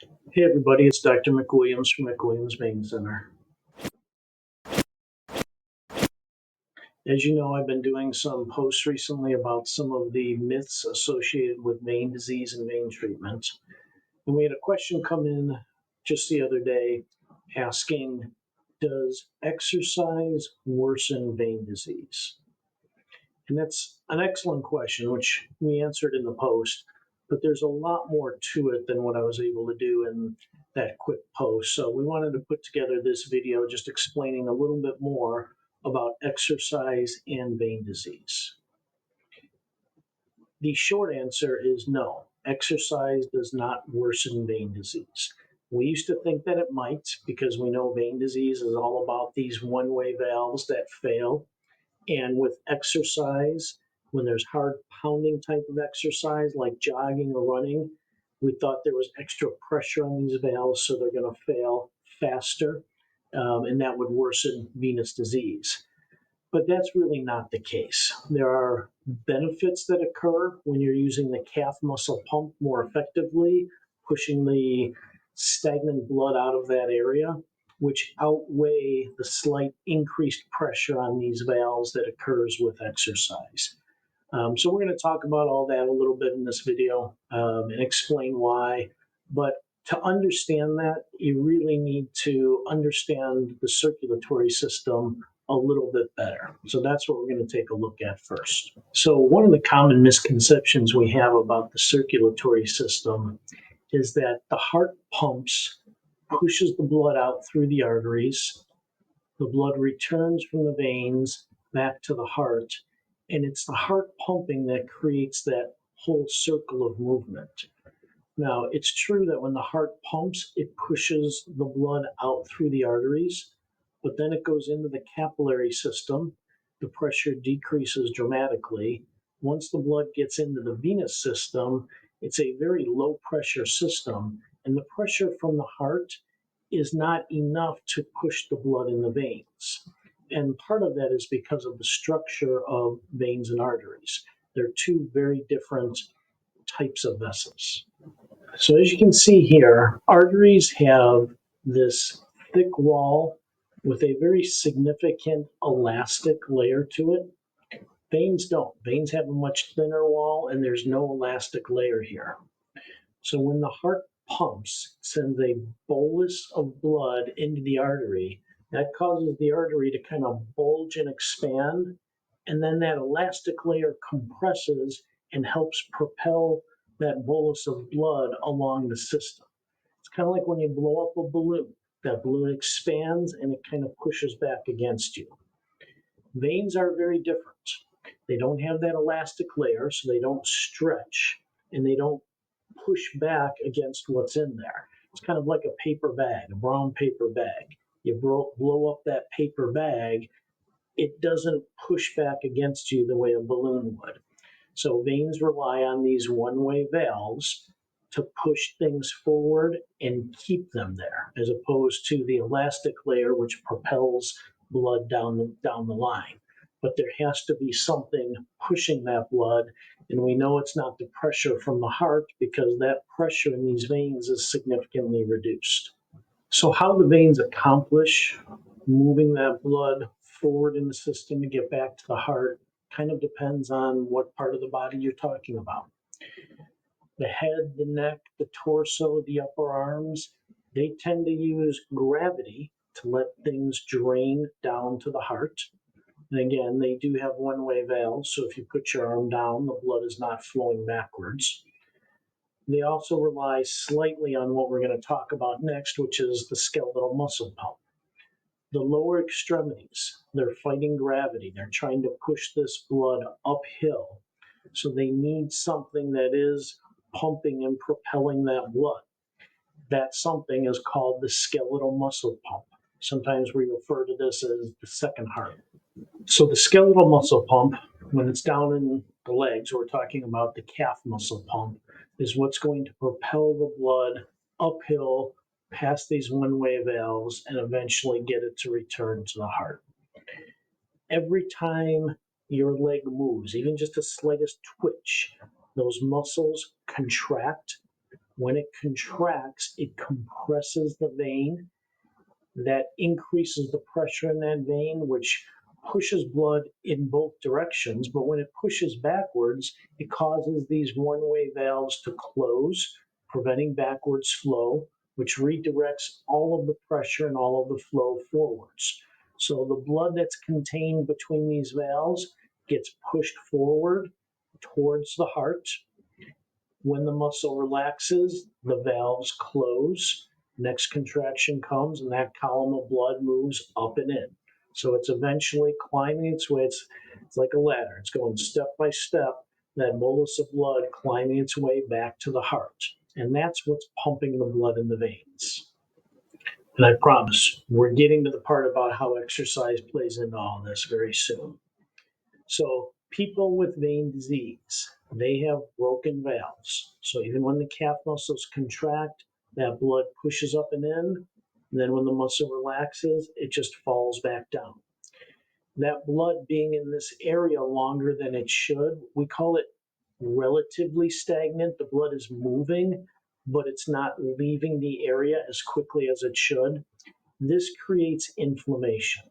Hey everybody, it's Dr. McWilliams from McWilliams Vein Center. As you know, I've been doing some posts recently about some of the myths associated with vein disease and vein treatment. And we had a question come in just the other day asking, does exercise worsen vein disease? And that's an excellent question, which we answered in the post, but there's a lot more to it than what I was able to do in that quick post. So we wanted to put together this video just explaining a little bit more about exercise and vein disease. The short answer is no, exercise does not worsen vein disease. We used to think that it might because we know vein disease is all about these one-way valves that fail. And with exercise, when there's hard pounding type of exercise like jogging or running, we thought there was extra pressure on these valves, so they're going to fail faster, and that would worsen venous disease. But that's really not the case. There are benefits that occur when you're using the calf muscle pump more effectively, pushing the stagnant blood out of that area, which outweigh the slight increased pressure on these valves that occurs with exercise. So we're going to talk about all that a little bit in this video and explain why. But to understand that, you really need to understand the circulatory system a little bit better. So that's what we're going to take a look at first. So one of the common misconceptions we have about the circulatory system is that the heart pumps, pushes the blood out through the arteries, the blood returns from the veins back to the heart, and it's the heart pumping that creates that whole circle of movement. Now, it's true that when the heart pumps, it pushes the blood out through the arteries, but then it goes into the capillary system. The pressure decreases dramatically. Once the blood gets into the venous system, it's a very low pressure system, and the pressure from the heart is not enough to push the blood in the veins. And part of that is because of the structure of veins and arteries. They're two very different types of vessels. So as you can see here, arteries have this thick wall with a very significant elastic layer to it. Veins don't. Veins have a much thinner wall and there's no elastic layer here. So when the heart pumps, sends a bolus of blood into the artery, that causes the artery to kind of bulge and expand, and then that elastic layer compresses and helps propel that bolus of blood along the system. It's kind of like when you blow up a balloon. That balloon expands and it kind of pushes back against you. Veins are very different. They don't have that elastic layer, so they don't stretch and they don't push back against what's in there. It's kind of like a paper bag, a brown paper bag. You blow up that paper bag, it doesn't push back against you the way a balloon would. So veins rely on these one-way valves to push things forward and keep them there, as opposed to the elastic layer, which propels blood down the line. But there has to be something pushing that blood, and we know it's not the pressure from the heart because that pressure in these veins is significantly reduced. So how the veins accomplish moving that blood forward in the system to get back to the heart kind of depends on what part of the body you're talking about. The head, the neck, the torso, the upper arms, they tend to use gravity to let things drain down to the heart. And again, they do have one-way valves, so if you put your arm down, the blood is not flowing backwards. They also rely slightly on what we're going to talk about next, which is the skeletal muscle pump. The lower extremities, they're fighting gravity. They're trying to push this blood uphill. So they need something that is pumping and propelling that blood. That something is called the skeletal muscle pump. Sometimes we refer to this as the second heart. So the skeletal muscle pump, when it's down in the legs, we're talking about the calf muscle pump, is what's going to propel the blood uphill past these one-way valves and eventually get it to return to the heart. Every time your leg moves, even just the slightest twitch, those muscles contract When it contracts, it compresses the vein. That increases the pressure in that vein, which pushes blood in both directions. But when it pushes backwards, it causes these one-way valves to close, preventing backwards flow, which redirects all of the pressure and all of the flow forwards. So the blood that's contained between these valves gets pushed forward towards the heart. When the muscle relaxes, the valves close. Next contraction comes, and that column of blood moves up and in. So it's eventually climbing its way. It's like a ladder. It's going step by step, that bolus of blood climbing its way back to the heart. And that's what's pumping the blood in the veins. And I promise, we're getting to the part about how exercise plays into all this very soon. So people with vein disease, they have broken valves. So even when the calf muscles contract, that blood pushes up and in. And then when the muscle relaxes, it just falls back down. That blood being in this area longer than it should, we call it relatively stagnant. The blood is moving, but it's not leaving the area as quickly as it should. This creates inflammation.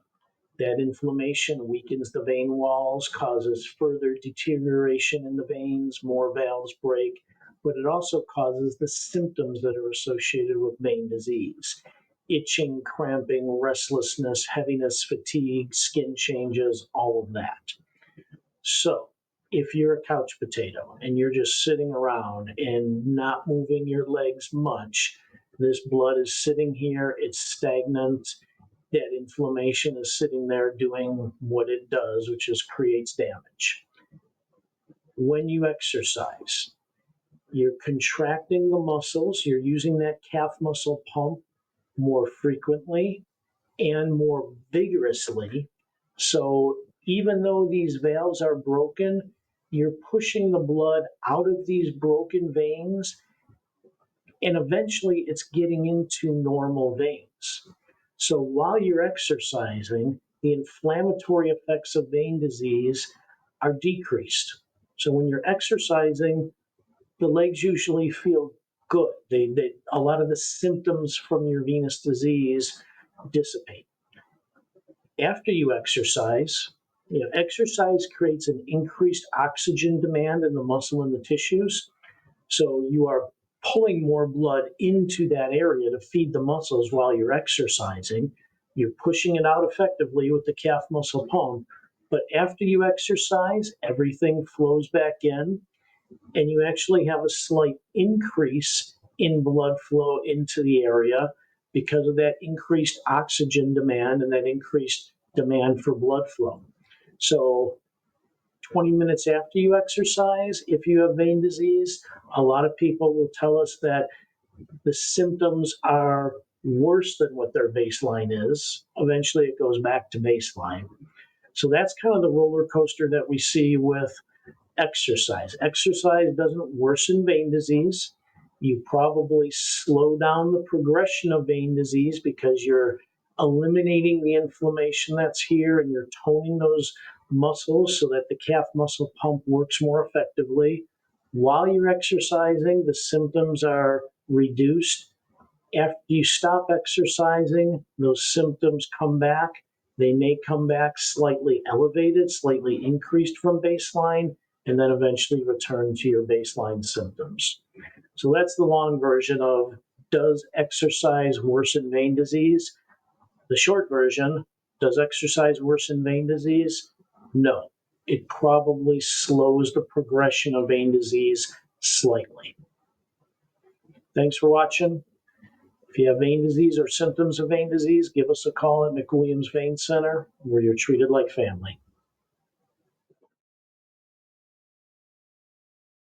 That inflammation weakens the vein walls, causes further deterioration in the veins, more valves break, but it also causes the symptoms that are associated with vein disease: itching, cramping, restlessness, heaviness, fatigue, skin changes, all of that. So, if you're a couch potato and you're just sitting around and not moving your legs much, this blood is sitting here, it's stagnant, that inflammation is sitting there doing what it does, which is creates damage. When you exercise, you're contracting the muscles, you're using that calf muscle pump more frequently and more vigorously. So even though these valves are broken, you're pushing the blood out of these broken veins, and eventually it's getting into normal veins. So while you're exercising, the inflammatory effects of vein disease are decreased. So when you're exercising, the legs usually feel good. A lot of the symptoms from your venous disease dissipate. After you exercise, exercise creates an increased oxygen demand in the muscle and the tissues. So you are pulling more blood into that area to feed the muscles while you're exercising. You're pushing it out effectively with the calf muscle pump. But after you exercise, everything flows back in, and you actually have a slight increase in blood flow into the area because of that increased oxygen demand and that increased demand for blood flow. So 20 minutes after you exercise, if you have vein disease, a lot of people will tell us that the symptoms are worse than what their baseline is. Eventually, it goes back to baseline. So that's kind of the roller coaster that we see with exercise. Exercise doesn't worsen vein disease. You probably slow down the progression of vein disease because you're eliminating the inflammation that's here and you're toning those muscles so that the calf muscle pump works more effectively. While you're exercising, the symptoms are reduced. After you stop exercising, those symptoms come back. They may come back slightly elevated, slightly increased from baseline, and then eventually return to your baseline symptoms. So that's the long version of, does exercise worsen vein disease? The short version, does exercise worsen vein disease? No. It probably slows the progression of vein disease slightly. Thanks for watching. If you have vein disease or symptoms of vein disease, give us a call at McWilliams Vein Center, where you're treated like family.